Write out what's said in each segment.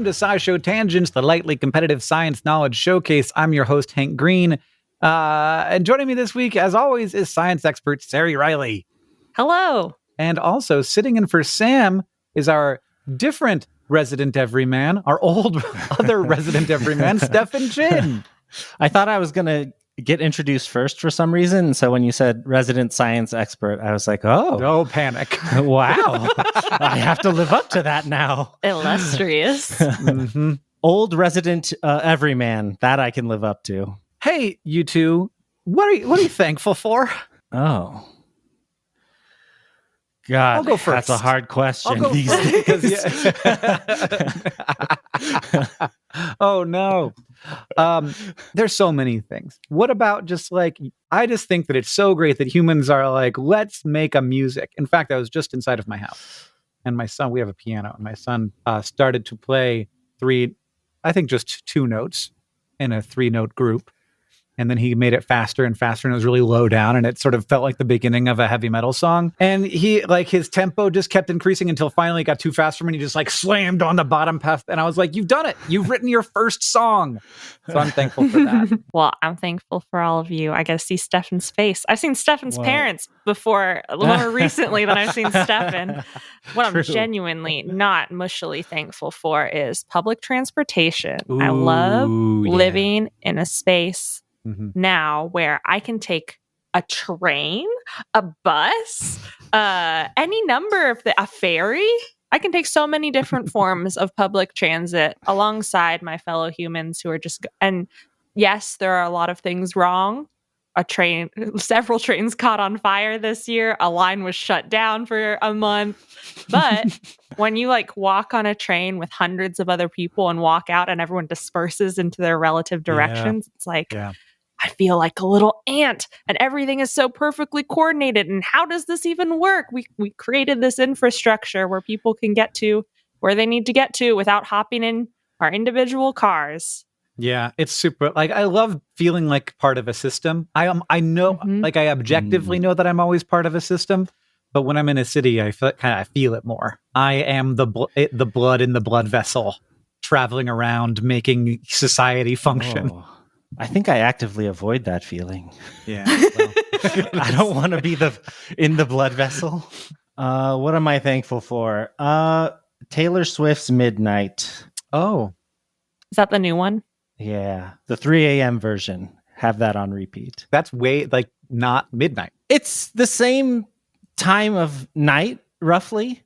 Welcome to SciShow Tangents, the lightly competitive science knowledge showcase. I'm your host, Hank Green. And joining me this week, as always, is science expert Sari Riley. Hello. And also sitting in for Sam is our different resident everyman, our old other resident everyman, Stefan Chin. I thought I was going to get introduced first for some reason. So when you said resident science expert, I was like, oh. No panic. Wow. I have to live up to that now. Illustrious. Mm-hmm. Old resident everyman. That I can live up to. Hey, you two. What are you thankful for? Oh. God, I'll go first. That's a hard question. I'll go first. Oh, no. There's so many things. What about just like, I just think that it's so great that humans are like, let's make a music. In fact, I was just inside of my house and my son, we have a piano, and my son started to play just two notes in a 3-note group. And then he made it faster and faster, and it was really low down, and it sort of felt like the beginning of a heavy metal song. And he, like, his tempo just kept increasing until finally it got too fast for him, and he just like slammed on the bottom path. And I was like, you've done it. You've written your first song. So I'm thankful for that. Well, I'm thankful for all of you. I got to see Stefan's face. I've seen Stefan's parents before, more recently than I've seen Stefan. What I'm genuinely not mushily thankful for is public transportation. I love living in a space now where I can take a train, a bus, any number of a ferry. I can take so many different forms of public transit alongside my fellow humans who are just, and yes, there are a lot of things wrong. Several trains caught on fire this year. A line was shut down for a month. But when you like walk on a train with hundreds of other people and walk out and everyone disperses into their relative directions, it's like, I feel like a little ant and everything is so perfectly coordinated. And how does this even work? We created this infrastructure where people can get to where they need to get to without hopping in our individual cars. Yeah, it's super. Like, I love feeling like part of a system. I know, like, I objectively know that I'm always part of a system. But when I'm in a city, I feel it more. I am the blood in the blood vessel, traveling around, making society function. Oh. I think I actively avoid that feeling. Yeah. Well. I don't want to be in the blood vessel. What am I thankful for? Taylor Swift's Midnight. Oh. Is that the new one? Yeah. The 3 a.m. version. Have that on repeat. That's way, like, not midnight. It's the same time of night, roughly.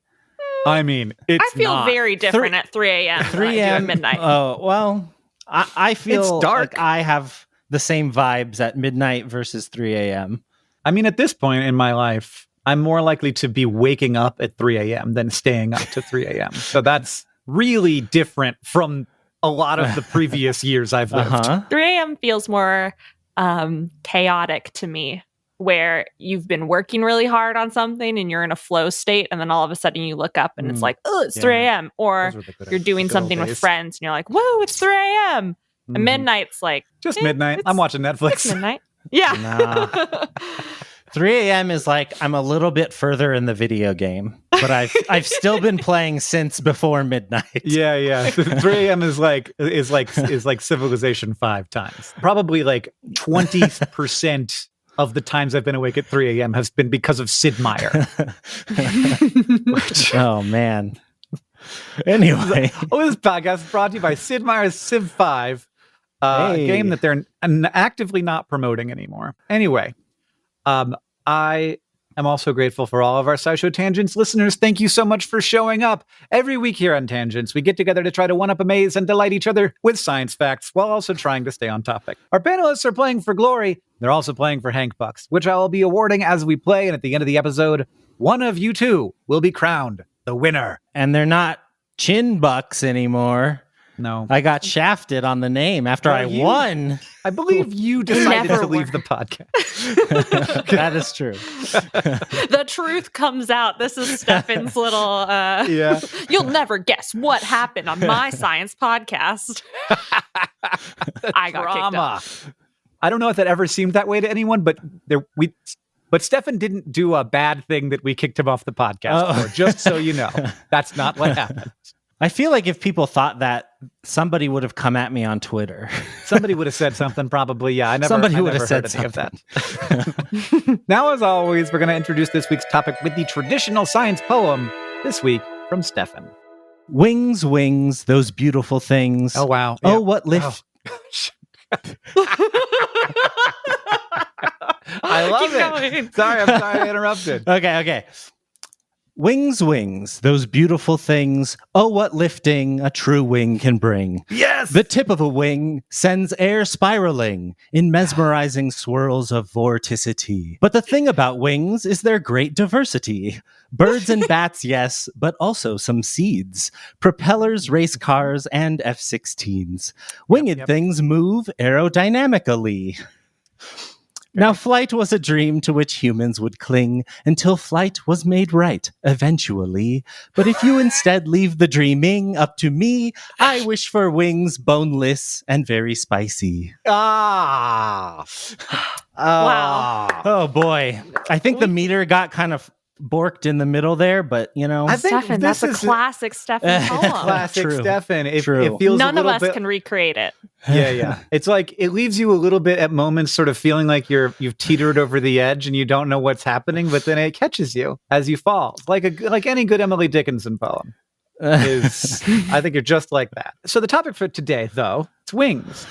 I mean, it's I feel very different at 3 a.m. 3 a.m. midnight. Oh, well... I feel it's dark. Like I have the same vibes at midnight versus 3 a.m. I mean, at this point in my life, I'm more likely to be waking up at 3 a.m. than staying up to 3 a.m. So that's really different from a lot of the previous years I've lived. 3 a.m. feels more chaotic to me, where you've been working really hard on something and you're in a flow state, and then all of a sudden you look up and it's like, oh, it's 3 a.m. Or you're doing something with friends and you're like, whoa, it's 3 a.m. And midnight's like, just midnight. I'm watching Netflix. It's midnight. Yeah. Nah. 3 a.m. is like, I'm a little bit further in the video game, but I've still been playing since before midnight. Yeah. 3 a.m. is like Civilization 5 times. Probably like 20% of the times I've been awake at 3 a.m. has been because of Sid Meier. Oh, man. Anyway. This podcast is brought to you by Sid Meier's Civ 5, a game that they're actively not promoting anymore. Anyway, I am also grateful for all of our SciShow Tangents listeners. Thank you so much for showing up. Every week here on Tangents, we get together to try to one-up, amaze, and delight each other with science facts while also trying to stay on topic. Our panelists are playing for glory. They're also playing for Hank Bucks, which I will be awarding as we play. And at the end of the episode, one of you two will be crowned the winner. And they're not chin bucks anymore. No. I got shafted on the name after I won. I believe you decided to leave the podcast. That is true. The truth comes out. This is Stefan's little, you'll never guess what happened on my science podcast. I got kicked off. I don't know if that ever seemed that way to anyone, but Stefan didn't do a bad thing that we kicked him off the podcast for, just so you know. That's not what happened. I feel like if people thought that, somebody would have come at me on Twitter. Somebody would have said something, probably. Yeah, I never heard any of that. Now, as always, we're going to introduce this week's topic with the traditional science poem, this week from Stefan. Wings, wings, those beautiful things. Oh, wow. Oh, what lift. I love it. Sorry I interrupted. Okay. Wings, wings, those beautiful things. Oh, what lifting a true wing can bring. Yes! The tip of a wing sends air spiraling in mesmerizing swirls of vorticity. But the thing about wings is their great diversity. Birds and bats, yes, but also some seeds. Propellers, race cars, and F-16s. Winged things move aerodynamically. Now, flight was a dream to which humans would cling until flight was made right, eventually. But if you instead leave the dreaming up to me, I wish for wings boneless and very spicy. Wow. Oh, boy. I think the meter got kind of borked in the middle there, but, you know. I think Stefan, that's a classic Stefan poem. Classic Stefan. It feels None of us can recreate it. Yeah. It's like, it leaves you a little bit at moments sort of feeling like you've teetered over the edge and you don't know what's happening, but then it catches you as you fall. Like any good Emily Dickinson poem. I think you're just like that. So the topic for today, though, it's wings,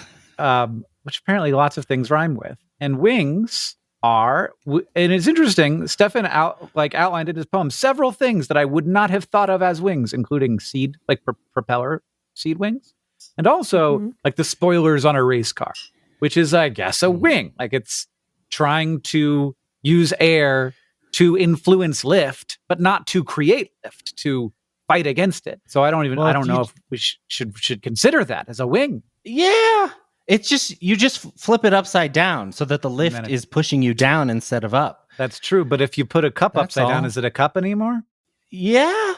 which apparently lots of things rhyme with. And wings are, and it's interesting, Stefan outlined in his poem several things that I would not have thought of as wings, including seed, like propeller seed wings, and also like the spoilers on a race car, which is, I guess, a wing. Like it's trying to use air to influence lift, but not to create lift, to fight against it. So I don't know if we should consider that as a wing. Yeah. It's just, you just flip it upside down so that the lift is pushing you down instead of up. That's true. But if you put a cup upside down, is it a cup anymore? Yeah.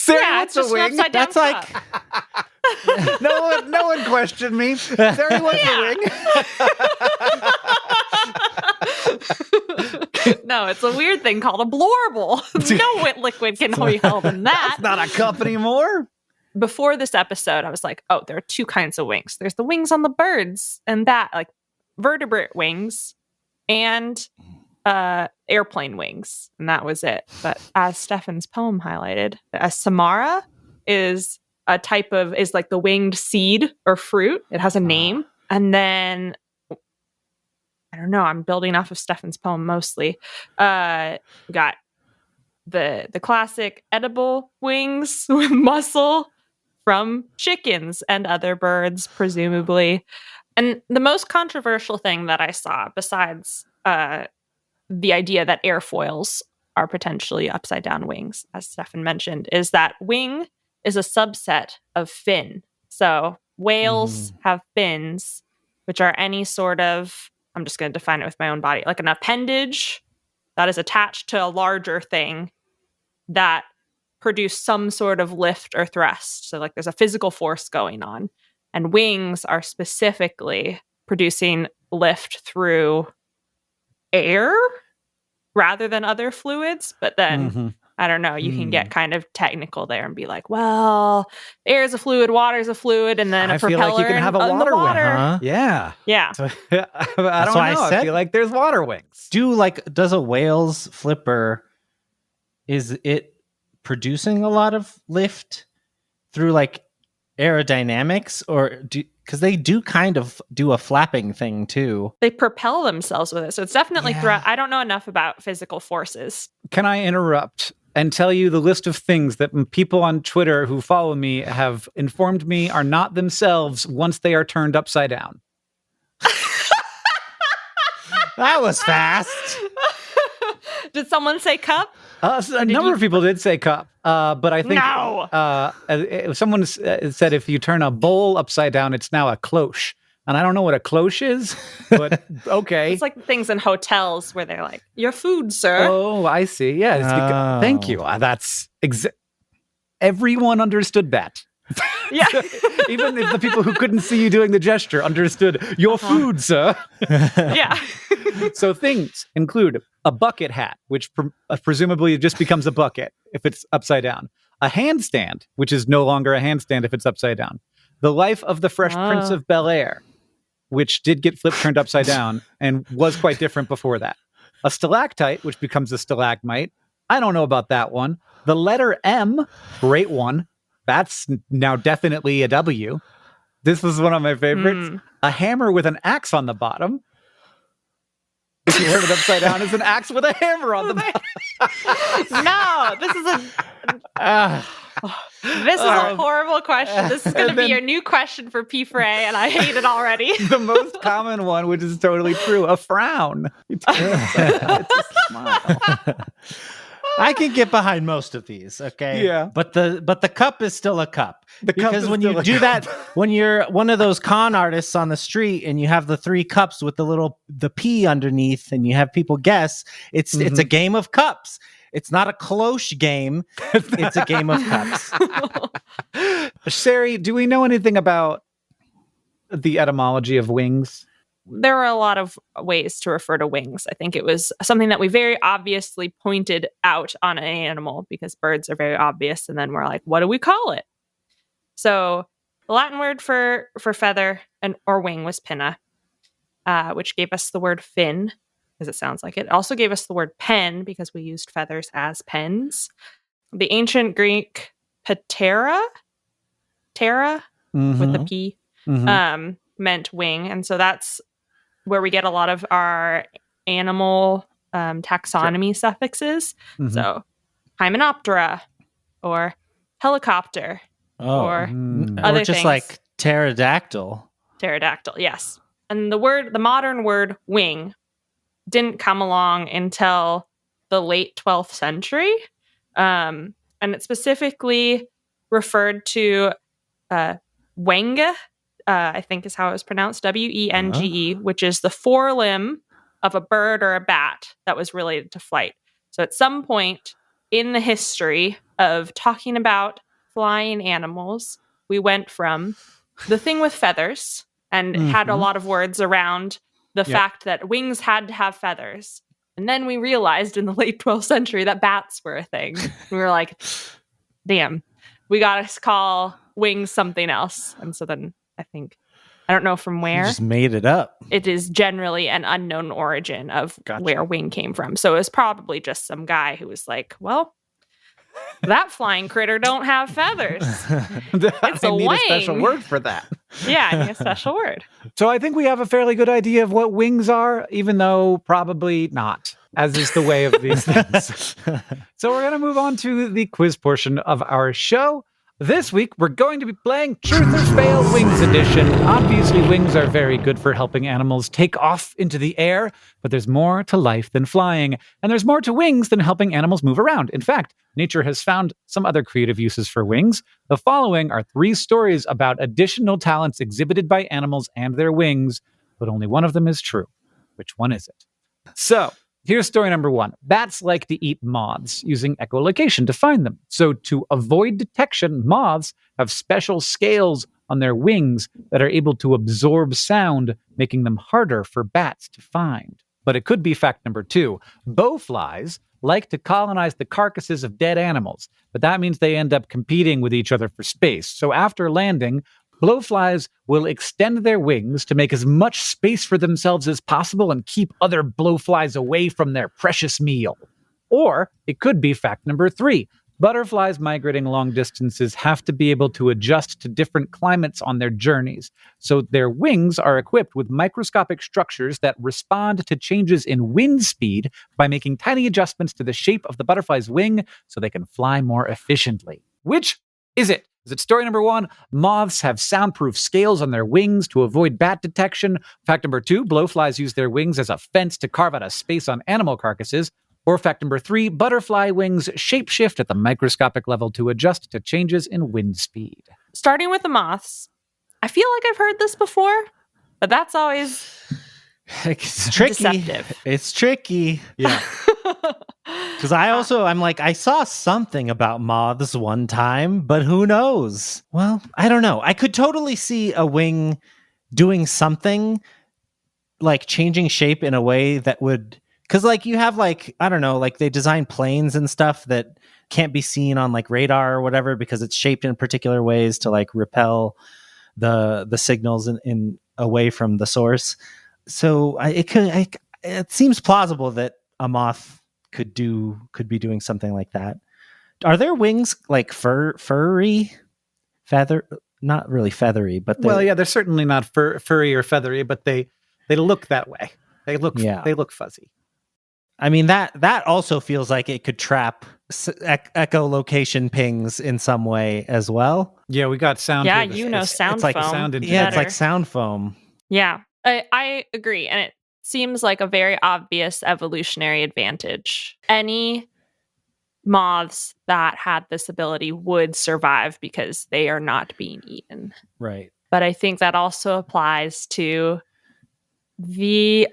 Yeah, it's just an upside down cup. No one questioned me. There was a wing. No, it's a weird thing called a blorble. No liquid can be held in that. That's not a cup anymore. Before this episode, I was like, oh, there are two kinds of wings. There's the wings on the birds and that, like vertebrate wings and airplane wings. And that was it. But as Stefan's poem highlighted, a samara is like the winged seed or fruit. It has a name. And then, I don't know, I'm building off of Stefan's poem mostly. We got the classic edible wings with muscle from chickens and other birds, presumably. And the most controversial thing that I saw, besides the idea that airfoils are potentially upside down wings, as Stefan mentioned, is that wing is a subset of fin. So whales have fins, which are any sort of, I'm just going to define it with my own body, like an appendage that is attached to a larger thing that produce some sort of lift or thrust. So like there's a physical force going on. And wings are specifically producing lift through air rather than other fluids. But then, I don't know, you can get kind of technical there and be like, well, air is a fluid, water is a fluid, and then a propeller feel like you can have a water wing. Huh? Yeah. So, I don't know. I feel like there's water wings. Does a whale's flipper, is it producing a lot of lift through like aerodynamics, or because they do kind of do a flapping thing too? They propel themselves with it, so it's definitely I don't know enough about physical forces. Can I interrupt and tell you the list of things that people on Twitter who follow me have informed me are not themselves once they are turned upside down? That was fast. Did someone say cup? A number of people did say cup, but I think someone said if you turn a bowl upside down, it's now a cloche. And I don't know what a cloche is, but okay. It's like things in hotels where they're like, your food, sir. Oh, I see. Yeah. Thank you. That's everyone understood that. Yeah. Even if the people who couldn't see you doing the gesture understood your food, sir. Yeah. So things include a bucket hat, which presumably just becomes a bucket if it's upside down. a handstand, which is no longer a handstand if it's upside down. The Life of the Fresh Prince of Bel-Air, which did get turned upside down and was quite different before that. A stalactite, which becomes a stalagmite. I don't know about that one. The letter M, great one. That's now definitely a W. This was one of my favorites. A hammer with an axe on the bottom. If you turn it upside down, is an axe with a hammer on the bottom. No, this is a horrible question. This is going to be a new question for P4A, and I hate it already. The most common one, which is totally true, a frown. It's a smile. I can get behind most of these, okay? Yeah. But the cup is still a cup. Because when you do that, when you're one of those con artists on the street and you have the 3 cups with the P underneath and you have people guess, it's a game of cups. It's not a cloche game. It's a game of cups. Sherry, do we know anything about the etymology of wings? There are a lot of ways to refer to wings. I think it was something that we very obviously pointed out on an animal because birds are very obvious. And then we're like, what do we call it? So the Latin word for feather or wing was pinna, which gave us the word fin, as it sounds like it. It also gave us the word pen because we used feathers as pens. The ancient Greek patera, with the P, meant wing. And so that's where we get a lot of our animal taxonomy suffixes. So hymenoptera or helicopter or other or just things. like pterodactyl. Pterodactyl, yes. And the modern word wing didn't come along until the late 12th century. And it specifically referred to wenge, I think is how it was pronounced, Wenge, which is the forelimb of a bird or a bat that was related to flight. So at some point in the history of talking about flying animals, we went from the thing with feathers and had a lot of words around the fact that wings had to have feathers. And then we realized in the late 12th century that bats were a thing. We were like, damn, we got to call wings something else. And so then I don't know from where. You just made it up. It is generally an unknown origin of where wing came from. So it was probably just some guy who was like, well, that flying critter don't have feathers. It's a wing. A special word for that. Yeah, I need a special word. So I think we have a fairly good idea of what wings are, even though probably not, as is the way of these things. So we're going to move on to the quiz portion of our show. This week, we're going to be playing Truth or Fail Wings Edition. Obviously, wings are very good for helping animals take off into the air, but there's more to life than flying, and there's more to wings than helping animals move around. In fact, nature has found some other creative uses for wings. The following are 3 stories about additional talents exhibited by animals and their wings, but only one of them is true. Which one is it? So, here's story number 1. Bats like to eat moths, using echolocation to find them. So to avoid detection, moths have special scales on their wings that are able to absorb sound, making them harder for bats to find. But it could be fact number 2. Bowflies like to colonize the carcasses of dead animals, but that means they end up competing with each other for space. So after landing, blowflies will extend their wings to make as much space for themselves as possible and keep other blowflies away from their precious meal. Or it could be fact number 3. Butterflies migrating long distances have to be able to adjust to different climates on their journeys. So their wings are equipped with microscopic structures that respond to changes in wind speed by making tiny adjustments to the shape of the butterfly's wing so they can fly more efficiently. Which is it? Is it story number 1? Moths have soundproof scales on their wings to avoid bat detection. Fact number 2, blowflies use their wings as a fence to carve out a space on animal carcasses. Or fact number 3, butterfly wings shapeshift at the microscopic level to adjust to changes in wind speed. Starting with the moths, I feel like I've heard this before, but that's always it's tricky. Deceptive. It's tricky. Yeah. Because I'm like, I saw something about moths one time, but who knows? Well, I don't know. I could totally see a wing doing something like changing shape in a way that would Because like you have like, I don't know, like they design planes and stuff that can't be seen on like radar or whatever because it's shaped in particular ways to like repel the signals in away from the source. So it seems plausible that a moth could be doing something like that. Are their wings like furry, feather? Not really feathery, but they're certainly not furry or feathery, but they look that way. They look fuzzy. I mean that also feels like it could trap echolocation pings in some way as well. Yeah, we got sound. Yeah, It's sound foam. like sound. Yeah, it's like sound foam. Yeah, I agree, and it seems like a very obvious evolutionary advantage. Any moths that had this ability would survive because they are not being eaten. Right. But I think that also applies to the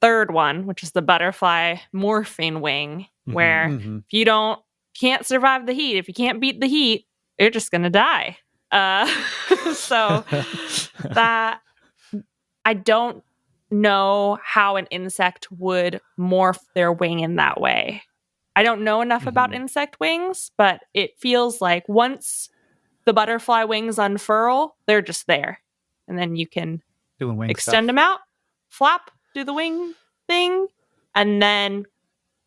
third one, which is the butterfly morphing wing, where if you can't survive the heat, if you can't beat the heat, you're just going to die. So that I don't know how an insect would morph their wing in that way. I don't know enough about insect wings, but it feels like once the butterfly wings unfurl, they're just there. And then you can extend them out, flap, do the wing thing, and then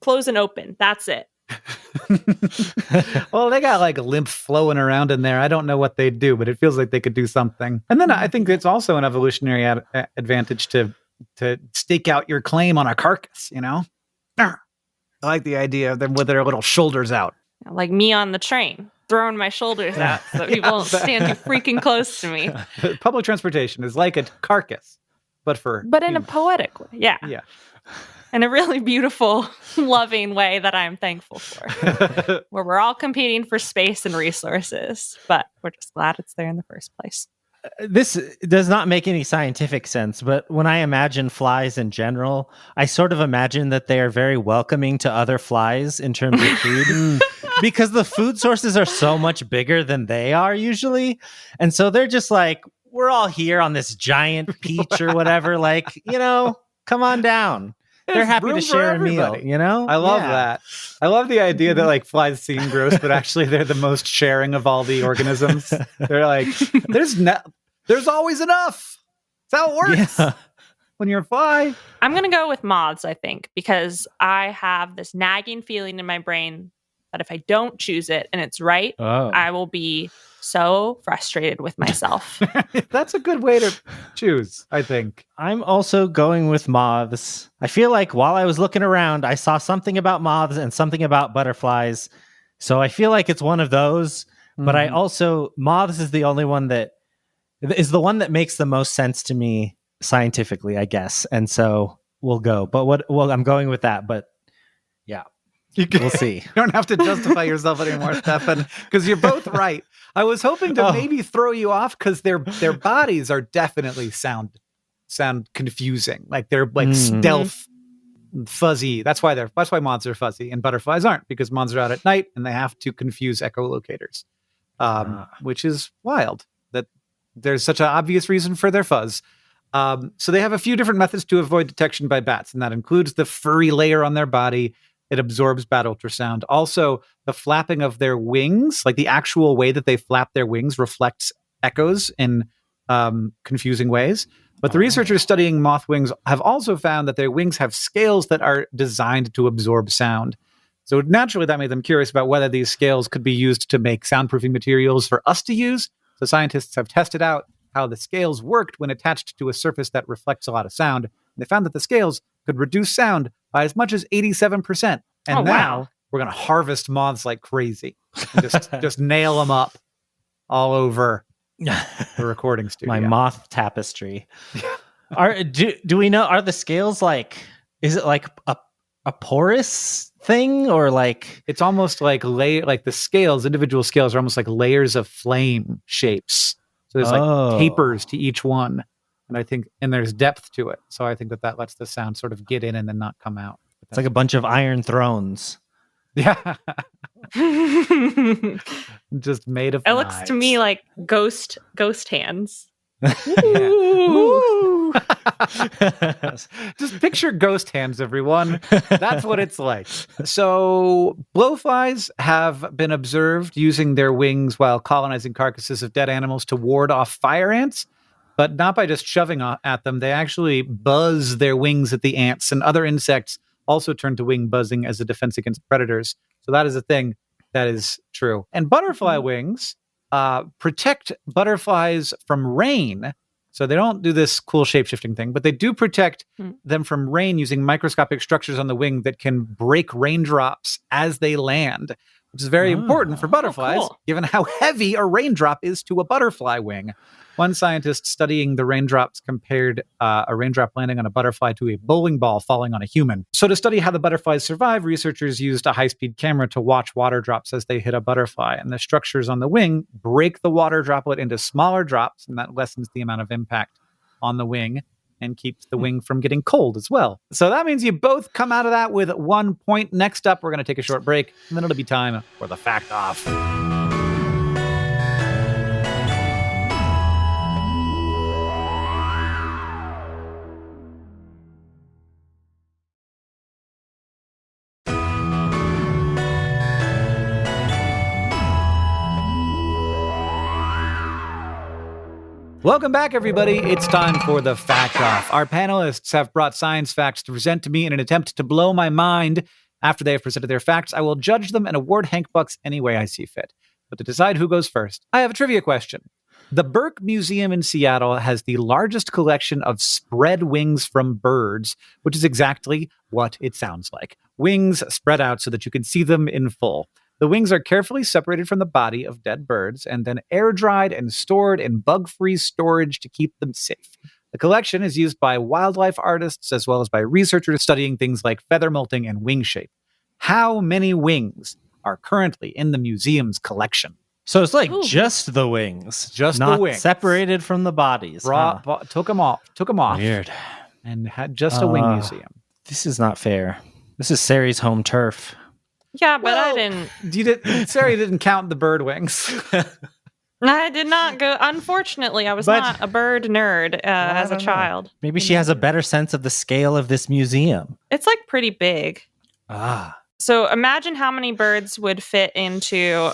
close and open. That's it. Well, they got like lymph flowing around in there. I don't know what they'd do, but it feels like they could do something. And then I think it's also an evolutionary advantage to stake out your claim on a carcass, you know? I like the idea of them with their little shoulders out. Like me on the train, throwing my shoulders out so people don't stand too freaking close to me. Public transportation is like a carcass, but in a poetic way. Yeah. Yeah. In a really beautiful, loving way that I'm thankful for. Where we're all competing for space and resources, but we're just glad it's there in the first place. This does not make any scientific sense, but when I imagine flies in general, I sort of imagine that they are very welcoming to other flies in terms of food because the food sources are so much bigger than they are usually. And so they're just like, we're all here on this giant peach or whatever. Like, come on down. They're happy to share a meal, I love that. I love the idea that like flies seem gross, but actually they're the most sharing of all the organisms. They're like, there's always enough. That's how it works when you're a fly. I'm going to go with moths, I think, because I have this nagging feeling in my brain that if I don't choose it and it's right, I will be so frustrated with myself. That's a good way to choose, I think. I'm also going with moths. I feel like while I was looking around, I saw something about moths and something about butterflies. So I feel like it's one of those. But I also, moths is the only one that is the one that makes the most sense to me scientifically, I guess. And so we'll go. But I'm going with that. But yeah. We'll see. You don't have to justify yourself anymore, Stefan, because you're both right. I was hoping to maybe throw you off because their bodies are definitely sound confusing. Like they're like stealth, fuzzy. That's why moths are fuzzy and butterflies aren't, because moths are out at night and they have to confuse echolocators, which is wild that there's such an obvious reason for their fuzz. So they have a few different methods to avoid detection by bats, and that includes the furry layer on their body. It absorbs bat ultrasound. Also, the flapping of their wings, like the actual way that they flap their wings, reflects echoes in confusing ways. But the researchers studying moth wings have also found that their wings have scales that are designed to absorb sound. So naturally, that made them curious about whether these scales could be used to make soundproofing materials for us to use. So scientists have tested out how the scales worked when attached to a surface that reflects a lot of sound. They found that the scales could reduce sound by as much as 87%. And now we're going to harvest moths like crazy. Just nail them up all over the recording studio. My moth tapestry. Do we know, are the scales like, is it like a porous thing, or like? It's almost like like the scales, individual scales are almost like layers of flame shapes. So there's like tapers to each one. And I think, and there's depth to it. So I think that lets the sound sort of get in and then not come out. It's like a bunch of iron thrones. Yeah. Just made of It looks to me like ghost hands. Ooh. Just picture ghost hands, everyone. That's what it's like. So blowflies have been observed using their wings while colonizing carcasses of dead animals to ward off fire ants, but not by just shoving at them. They actually buzz their wings at the ants, and other insects also turn to wing buzzing as a defense against predators. So that is a thing that is true. And butterfly wings protect butterflies from rain. So they don't do this cool shape-shifting thing, but they do protect them from rain using microscopic structures on the wing that can break raindrops as they land, which is very important for butterflies, given how heavy a raindrop is to a butterfly wing. One scientist studying the raindrops compared a raindrop landing on a butterfly to a bowling ball falling on a human. So to study how the butterflies survive, researchers used a high-speed camera to watch water drops as they hit a butterfly. And the structures on the wing break the water droplet into smaller drops, and that lessens the amount of impact on the wing and keeps the wing from getting cold as well. So that means you both come out of that with 1 point. Next up, we're going to take a short break, and then it'll be time for the Fact Off. Welcome back, everybody. It's time for the Fact Off. Our panelists have brought science facts to present to me in an attempt to blow my mind. After they have presented their facts, I will judge them and award Hank Bucks any way I see fit. But to decide who goes first, I have a trivia question. The Burke Museum in Seattle has the largest collection of spread wings from birds, which is exactly what it sounds like. Wings spread out so that you can see them in full. The wings are carefully separated from the body of dead birds and then air-dried and stored in bug-free storage to keep them safe. The collection is used by wildlife artists as well as by researchers studying things like feather molting and wing shape. How many wings are currently in the museum's collection? So it's like just the wings. Just not the wings. Separated from the bodies. Took them off. Weird. And had just a wing museum. This is not fair. This is Sari's home turf. Yeah, but I didn't. Sarah didn't count the bird wings. I did not go. Unfortunately, I was not a bird nerd as a child. Maybe she has a better sense of the scale of this museum. It's like pretty big. Ah. So imagine how many birds would fit into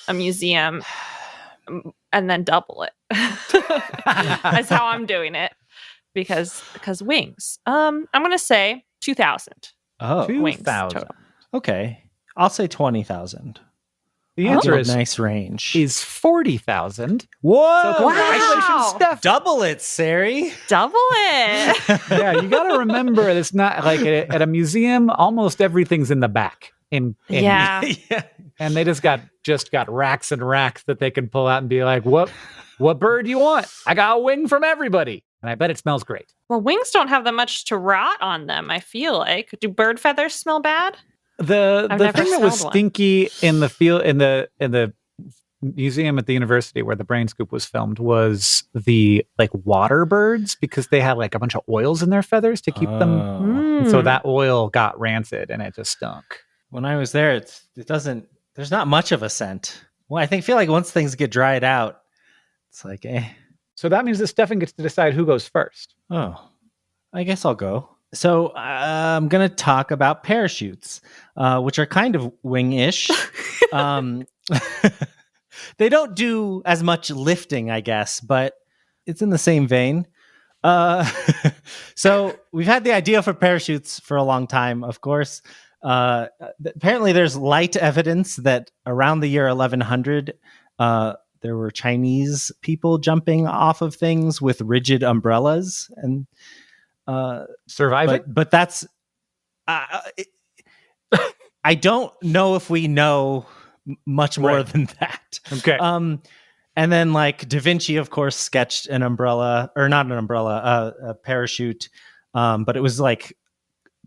a museum and then double it. That's how I'm doing it. Because wings. I'm going to say 2,000. Oh, 2,000. Okay. I'll say 20,000. The answer is nice range. Is 40,000. Whoa! So congratulations, Steph. Double it, Sari. Double it. Yeah, you got to remember it's not like at a museum. Almost everything's in the back. Yeah. And they just got racks and racks that they can pull out and be like, what bird do you want? I got a wing from everybody. And I bet it smells great. Well, wings don't have that much to rot on them, I feel like. Do bird feathers smell bad? The thing that was stinky in the museum at the university where the Brain Scoop was filmed was the like water birds, because they had like a bunch of oils in their feathers to keep them. And so that oil got rancid and it just stunk. When I was there, there's not much of a scent. Well, I feel like once things get dried out, it's like, eh. So that means that Stefan gets to decide who goes first. Oh, I guess I'll go. So I'm going to talk about parachutes, which are kind of wing-ish. They don't do as much lifting, I guess, but it's in the same vein. So we've had the idea for parachutes for a long time, of course. Apparently there's light evidence that around the year 1100, there were Chinese people jumping off of things with rigid umbrellas and surviving. But that's I don't know if we know much more than that. Okay. And then like Da Vinci, of course, sketched an umbrella, or not an umbrella, a parachute, but it was like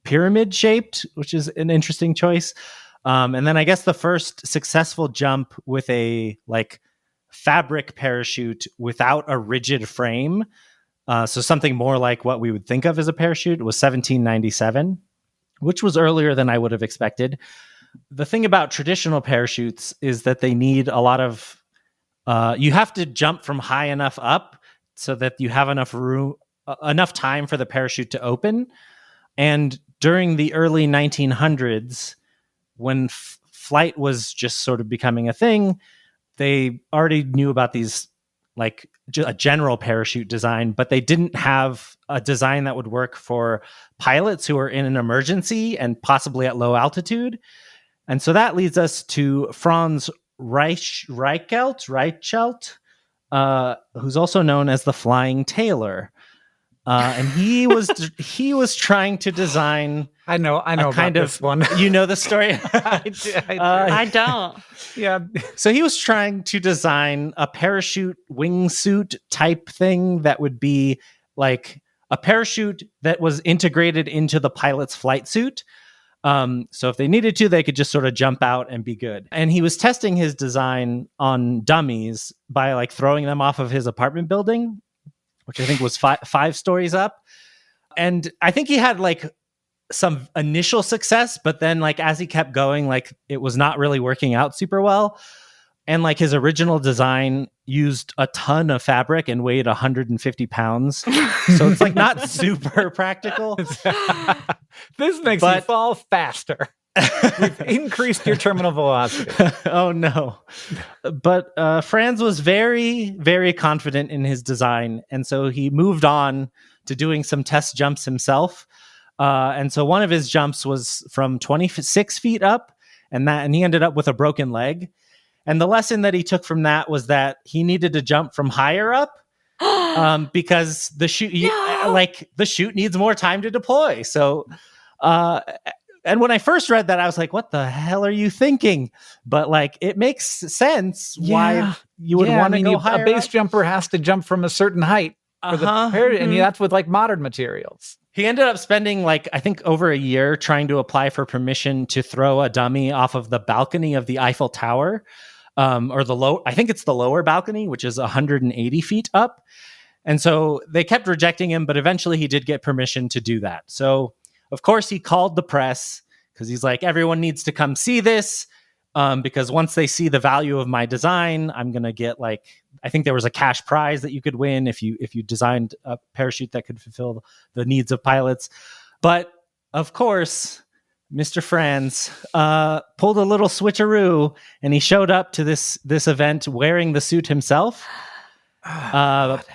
pyramid shaped, which is an interesting choice. And then I guess the first successful jump with a like fabric parachute without a rigid frame, so something more like what we would think of as a parachute, was 1797, which was earlier than I would have expected. The thing about traditional parachutes is that they need a lot of, you have to jump from high enough up so that you have enough room, enough time for the parachute to open. And during the early 1900s, when flight was just sort of becoming a thing, they already knew about these, like a general parachute design, but they didn't have a design that would work for pilots who are in an emergency and possibly at low altitude. And so that leads us to Franz Reichelt, who's also known as the Flying Tailor. And he was trying to design. I know kind of this one. You know the story. I don't. Yeah. So he was trying to design a parachute wingsuit type thing that would be like a parachute that was integrated into the pilot's flight suit. So if they needed to, they could just sort of jump out and be good. And he was testing his design on dummies by like throwing them off of his apartment building, which I think was five stories up. And I think he had like some initial success, but then like as he kept going, like it was not really working out super well. And like his original design used a ton of fabric and weighed 150 pounds. So it's like not super practical. This makes you fall faster. We've increased your terminal velocity. Oh no. But Franz was very, very confident in his design. And so he moved on to doing some test jumps himself. And so one of his jumps was from 26 feet up, and he ended up with a broken leg. And the lesson that he took from that was that he needed to jump from higher up because the chute needs more time to deploy. So, and when I first read that, I was like, what the hell are you thinking? But like, it makes sense why you would want to go higher. A base jumper has to jump from a certain height. And that's with like modern materials. He ended up spending like, I think over a year trying to apply for permission to throw a dummy off of the balcony of the Eiffel Tower. I think it's the lower balcony, which is 180 feet up. And so they kept rejecting him, but eventually he did get permission to do that. So of course he called the press because he's like, everyone needs to come see this. Because once they see the value of my design, I'm going to get like, I think there was a cash prize that you could win if you designed a parachute that could fulfill the needs of pilots. But of course, Mr. Franz pulled a little switcheroo, and he showed up to this event wearing the suit himself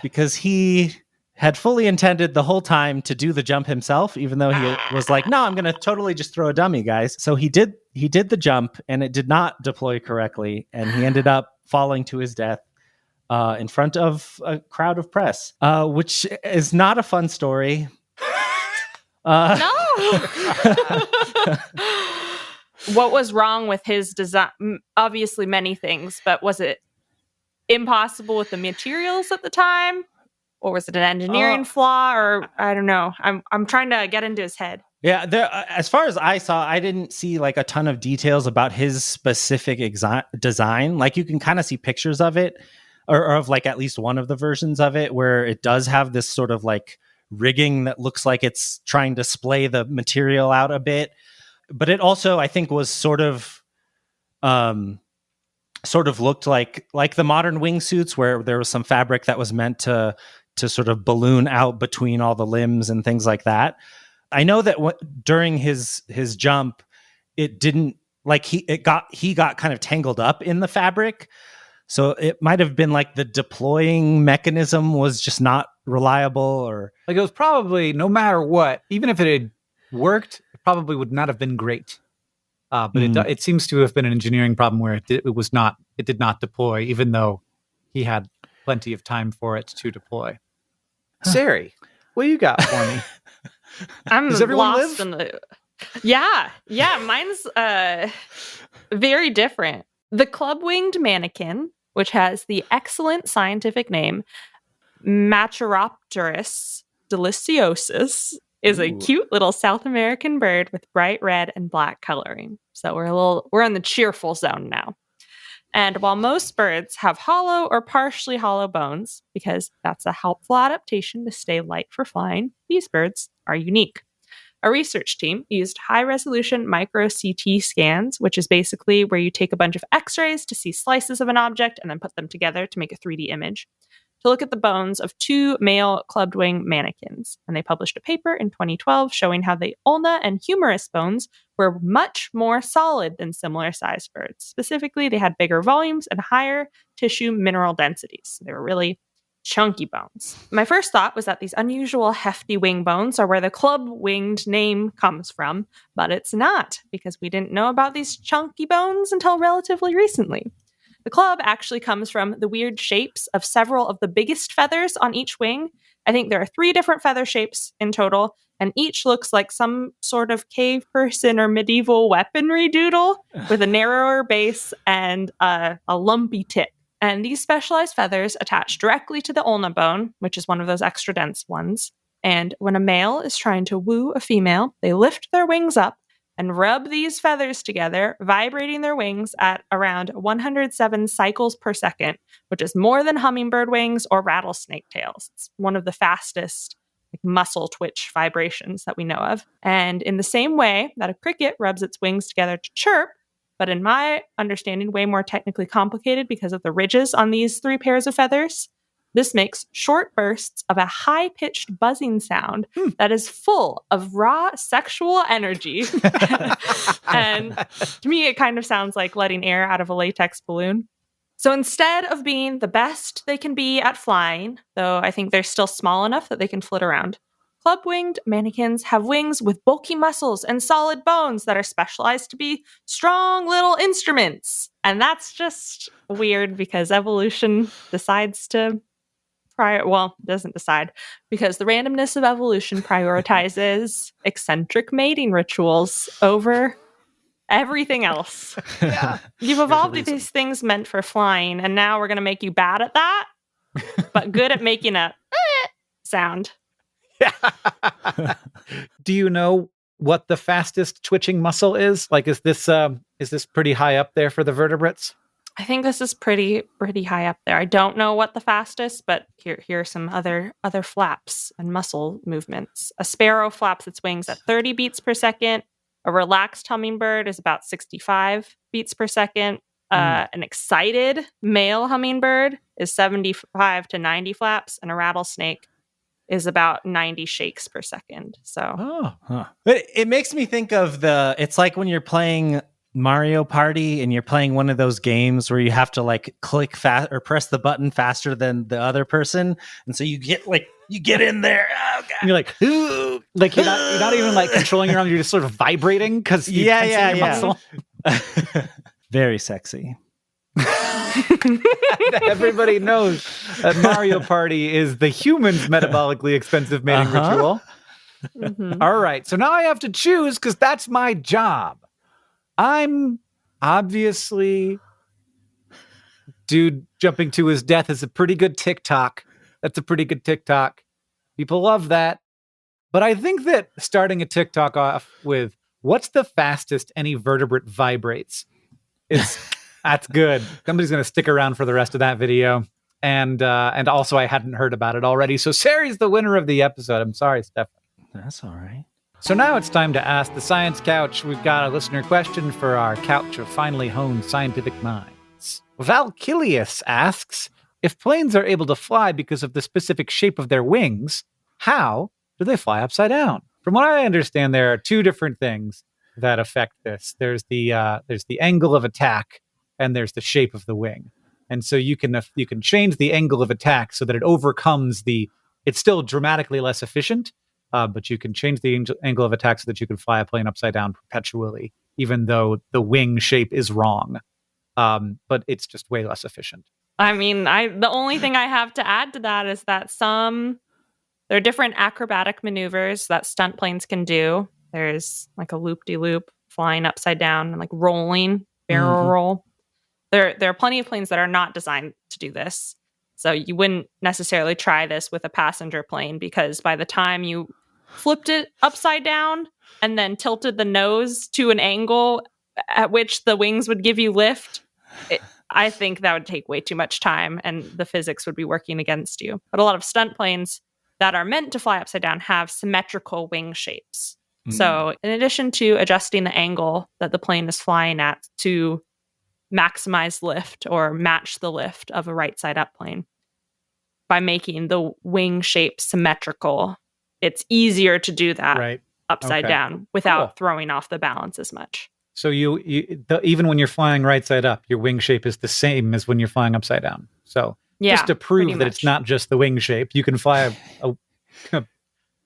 because he had fully intended the whole time to do the jump himself, even though he was like, no, I'm going to totally just throw a dummy, guys. So he did the jump, and it did not deploy correctly, and he ended up falling to his death in front of a crowd of press, which is not a fun story. No. What was wrong with his design? Obviously many things, but was it impossible with the materials at the time? Or was it an engineering flaw? Or I don't know. I'm trying to get into his head. Yeah, as far as I saw, I didn't see like a ton of details about his specific design. Like you can kind of see pictures of it, or of like at least one of the versions of it, where it does have this sort of like rigging that looks like it's trying to splay the material out a bit. But it also, I think, was sort of looked like the modern wingsuits, where there was some fabric that was meant to sort of balloon out between all the limbs and things like that. I know that during his jump, it didn't like he got kind of tangled up in the fabric. So it might have been like the deploying mechanism was just not reliable, or like it was probably, no matter what, even if it had worked, it probably would not have been great. But it seems to have been an engineering problem where it did not deploy, even though he had plenty of time for it to deploy. Sari, what do you got for me? Does everyone lost live? Yeah, mine's very different. The ClubWinged Mannequin, which has the excellent scientific name Maturopterus deliciosus, is a cute little South American bird with bright red and black coloring. So we're in the cheerful zone now. And while most birds have hollow or partially hollow bones, because that's a helpful adaptation to stay light for flying, these birds are unique. A research team used high-resolution micro-CT scans, which is basically where you take a bunch of x-rays to see slices of an object and then put them together to make a 3D image, to look at the bones of 2 male ClubWinged mannequins. And they published a paper in 2012 showing how the ulna and humerus bones were much more solid than similar-sized birds. Specifically, they had bigger volumes and higher tissue mineral densities. They were really chunky bones. My first thought was that these unusual hefty wing bones are where the club-winged name comes from, but it's not, because we didn't know about these chunky bones until relatively recently. The club actually comes from the weird shapes of several of the biggest feathers on each wing. I think there are 3 different feather shapes in total, and each looks like some sort of cave person or medieval weaponry doodle with a narrower base and a lumpy tip. And these specialized feathers attach directly to the ulna bone, which is one of those extra dense ones. And when a male is trying to woo a female, they lift their wings up and rub these feathers together, vibrating their wings at around 107 cycles per second, which is more than hummingbird wings or rattlesnake tails. It's one of the fastest muscle twitch vibrations that we know of. And in the same way that a cricket rubs its wings together to chirp, but in my understanding, way more technically complicated because of the ridges on these 3 pairs of feathers, this makes short bursts of a high-pitched buzzing sound that is full of raw sexual energy. And to me, it kind of sounds like letting air out of a latex balloon. So instead of being the best they can be at flying, though I think they're still small enough that they can flit around, club-winged mannequins have wings with bulky muscles and solid bones that are specialized to be strong little instruments. And that's just weird because evolution decides to doesn't decide, because the randomness of evolution prioritizes eccentric mating rituals over everything else. Yeah. You've evolved these things meant for flying, and now we're going to make you bad at that, but good at making a sound. Do you know what the fastest twitching muscle is? Like, is this pretty high up there for the vertebrates? I think this is pretty high up there. I don't know what the fastest, but here are some other flaps and muscle movements. A sparrow flaps its wings at 30 beats per second. A relaxed hummingbird is about 65 beats per second. An excited male hummingbird is 75 to 90 flaps, and a rattlesnake is about 90 shakes per second. So, But it makes me think of it's like when you're playing Mario Party and you're playing one of those games where you have to like click fast or press the button faster than the other person, and so you get in there, oh God. And you're like, ooh, like you're not even like controlling your arm, you're just sort of vibrating because you tense your muscle. Very sexy. Everybody knows that Mario Party is the human's metabolically expensive mating ritual. Mm-hmm. All right, so now I have to choose because that's my job. I'm obviously, dude jumping to his death is a pretty good TikTok. That's a pretty good TikTok. People love that. But I think that starting a TikTok off with what's the fastest any vertebrate vibrates that's good. Somebody's going to stick around for the rest of that video. And also I hadn't heard about it already. So Sari's the winner of the episode. I'm sorry, Stefan. That's all right. So now it's time to ask the Science Couch. We've got a listener question for our couch of finely honed scientific minds. Valkilius asks, if planes are able to fly because of the specific shape of their wings, how do they fly upside down? From what I understand, there are 2 different things that affect this. There's the angle of attack, and there's the shape of the wing. And so you can change the angle of attack so that it overcomes it's still dramatically less efficient, but you can change the angle of attack so that you can fly a plane upside down perpetually, even though the wing shape is wrong. But it's just way less efficient. I mean, the only thing I have to add to that is that there are different acrobatic maneuvers that stunt planes can do. There's like a loop-de-loop, flying upside down, and like rolling, barrel roll. There are plenty of planes that are not designed to do this. So you wouldn't necessarily try this with a passenger plane, because by the time you flipped it upside down and then tilted the nose to an angle at which the wings would give you lift, I think that would take way too much time and the physics would be working against you. But a lot of stunt planes that are meant to fly upside down have symmetrical wing shapes. So in addition to adjusting the angle that the plane is flying at to maximize lift or match the lift of a right side up plane, by making the wing shape symmetrical, it's easier to do that upside down without throwing off the balance as much. So even when you're flying right side up, your wing shape is the same as when you're flying upside down. So just to prove that it's not just the wing shape, you can fly a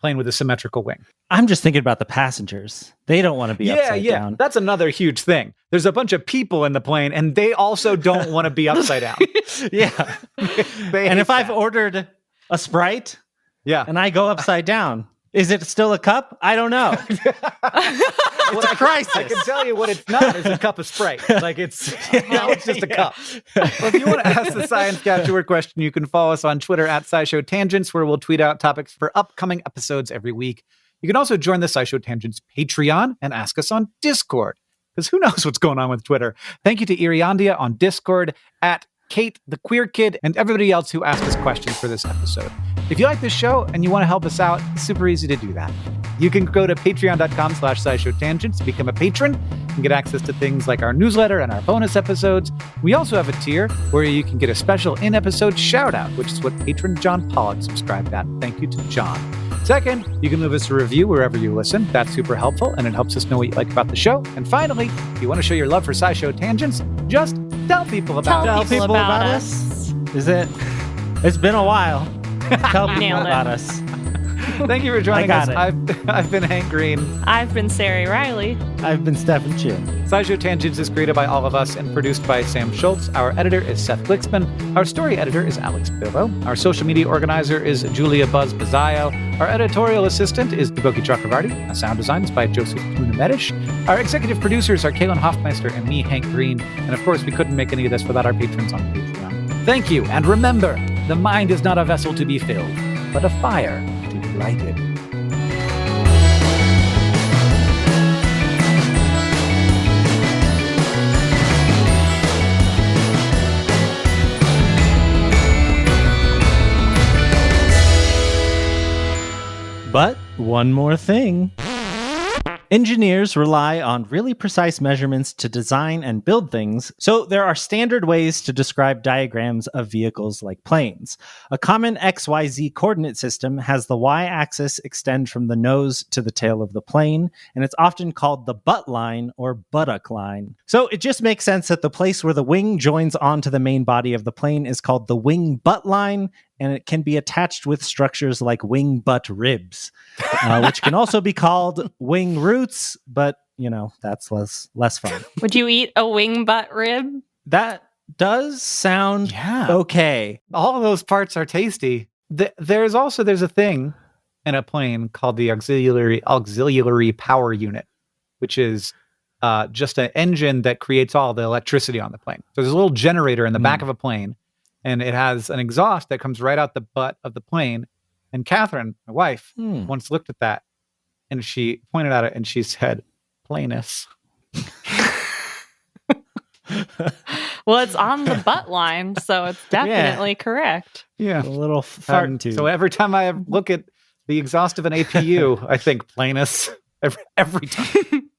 plane with a symmetrical wing. I'm just thinking about the passengers. They don't want to be upside down. That's another huge thing. There's a bunch of people in the plane, and they also don't want to be upside down. And if I've ordered a Sprite, and I go upside down, is it still a cup? I don't know. It's a crisis. I can tell you what it's not is a cup of Sprite. Like it's just a cup. Well, if you want to ask the Science Cat your question, you can follow us on Twitter at SciShow Tangents, where we'll tweet out topics for upcoming episodes every week. You can also join the SciShow Tangents Patreon and ask us on Discord, because who knows what's going on with Twitter. Thank you to Iriandia on Discord, at Kate the Queer Kid, and everybody else who asked us questions for this episode. If you like this show and you want to help us out, it's super easy to do that. You can go to patreon.com/SciShowTangents, become a patron, and get access to things like our newsletter and our bonus episodes. We also have a tier where you can get a special in-episode shout-out, which is what patron John Pollock subscribed at. Thank you to John. Second, you can leave us a review wherever you listen. That's super helpful, and it helps us know what you like about the show. And finally, if you want to show your love for SciShow Tangents, just tell people about us. Tell people about us. It's been a while. Tell people about us. Thank you for joining us. I've been Hank Green. I've been Sari Riley. I've been Stefan Chin. SciShow Tangents is created by all of us and produced by Sam Schultz. Our editor is Seth Glixman. Our story editor is Alex Billo. Our social media organizer is Julia Buzz Bazzaio. Our editorial assistant is Duboki Chakravarti. Our sound design is by Joseph Medish. Our executive producers are Kaylin Hoffmeister and me, Hank Green. And of course, we couldn't make any of this without our patrons on Patreon. Thank you, and remember, the mind is not a vessel to be filled, but a fire to be lighted. But one more thing. Engineers rely on really precise measurements to design and build things, so there are standard ways to describe diagrams of vehicles like planes. A common XYZ coordinate system has the y-axis extend from the nose to the tail of the plane, and it's often called the butt line or buttock line. So it just makes sense that the place where the wing joins onto the main body of the plane is called the wing butt line, and it can be attached with structures like wing butt ribs, which can also be called wing roots, but, that's less fun. Would you eat a wing butt rib? That does sound okay. All of those parts are tasty. There's a thing in a plane called the auxiliary power unit, which is just an engine that creates all the electricity on the plane. So there's a little generator in the back of a plane, and it has an exhaust that comes right out the butt of the plane. And Catherine, my wife, once looked at that, and she pointed at it, and she said, "Planus." Well, it's on the butt line, so it's definitely correct. Yeah. A little fart tube. So every time I look at the exhaust of an APU, I think Planus every time.